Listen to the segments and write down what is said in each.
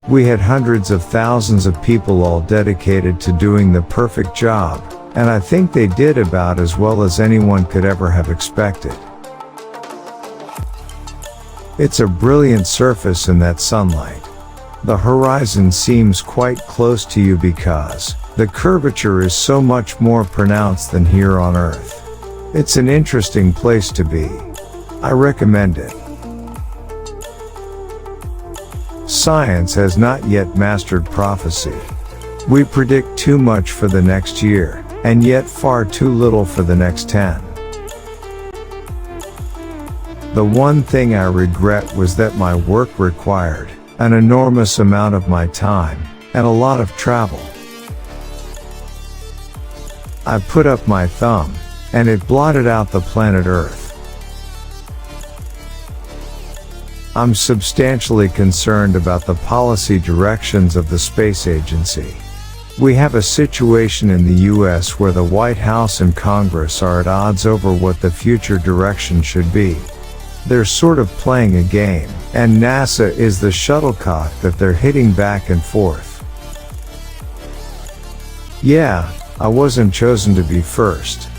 We had hundreds of thousands of people all dedicated to doing the perfect job, and I think they did about as well as anyone could ever have expected. It's a brilliant surface in that sunlight. The horizon seems quite close to you because the curvature is so much more pronounced than here on Earth. It's an interesting place to be. I recommend it. Science has not yet mastered prophecy. We predict too much for the next year, and yet far too little for the next 10. The one thing I regret was that my work required an enormous amount of my time, and a lot of travel. I put up my thumb, and it blotted out the planet Earth. I'm substantially concerned about the policy directions of the space agency. We have a situation in the US where the White House and Congress are at odds over what the future direction should be. They're sort of playing a game, and NASA is the shuttlecock that they're hitting back and forth. Yeah, I wasn't chosen to be first.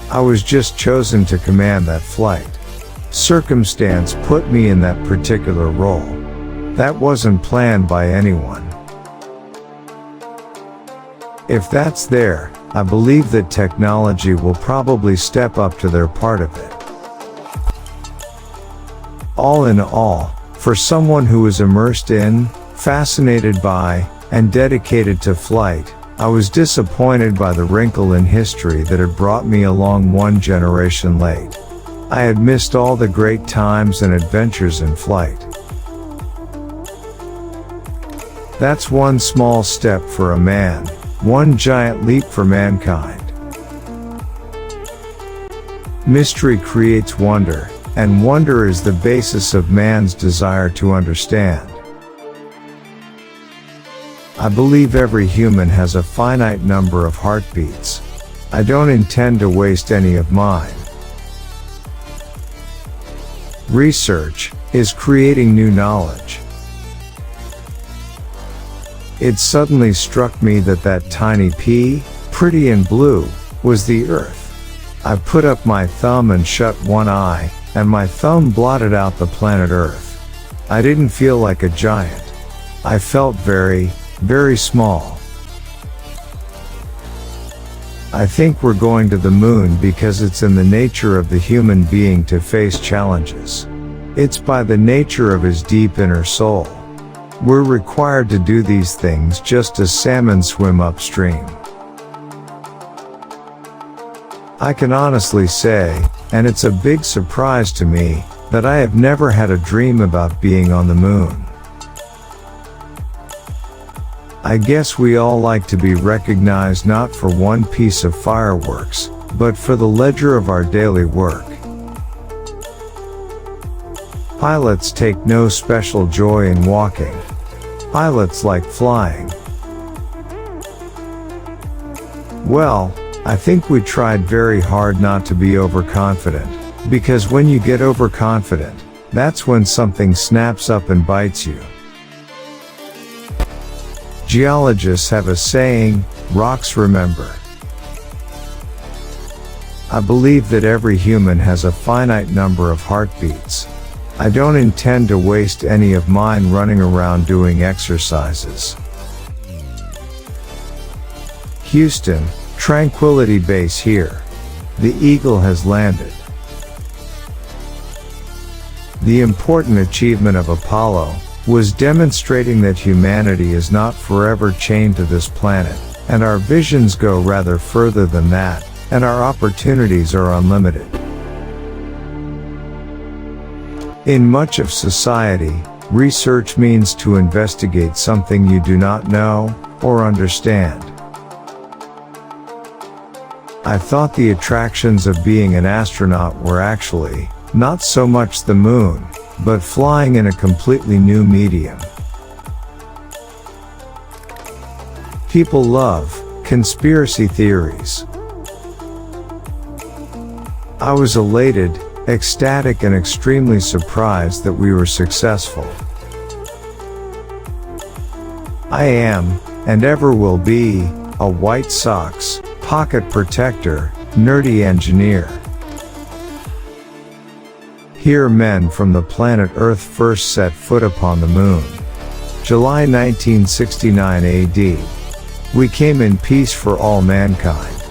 I was just chosen to command that flight. Circumstance put me in that particular role. That wasn't planned by anyone. If that's there, I believe that technology will probably step up to their part of it. All in all, for someone who is immersed in, fascinated by, and dedicated to flight, I was disappointed by the wrinkle in history that had brought me along one generation late. I had missed all the great times and adventures in flight. That's one small step for a man, one giant leap for mankind. Mystery creates wonder, and wonder is the basis of man's desire to understand. I believe every human has a finite number of heartbeats. I don't intend to waste any of mine. Research is creating new knowledge. It suddenly struck me that that tiny pea, pretty and blue, was the Earth. I put up my thumb and shut one eye, and my thumb blotted out the planet Earth. I didn't feel like a giant. I felt very, very small. I think we're going to the moon because it's in the nature of the human being to face challenges. It's by the nature of his deep inner soul. We're required to do these things just as salmon swim upstream. I can honestly say, and it's a big surprise to me, that I have never had a dream about being on the moon. I guess we all like to be recognized not for one piece of fireworks, but for the ledger of our daily work. Pilots take no special joy in walking. Pilots like flying. Well, I think we tried very hard not to be overconfident, because when you get overconfident, that's when something snaps up and bites you. Geologists have a saying, rocks remember. I believe that every human has a finite number of heartbeats. I don't intend to waste any of mine running around doing exercises. Houston, Tranquility Base here. The Eagle has landed. The important achievement of Apollo was demonstrating that humanity is not forever chained to this planet, and our visions go rather further than that, and our opportunities are unlimited. In much of society, research means to investigate something you do not know or understand. I thought the attractions of being an astronaut were actually not so much the moon, but flying in a completely new medium. People love conspiracy theories. I was elated, ecstatic, and extremely surprised that we were successful. I am, and ever will be, a white socks, pocket protector, nerdy engineer. Here men from the planet Earth first set foot upon the moon. July 1969 AD. We came in peace for all mankind.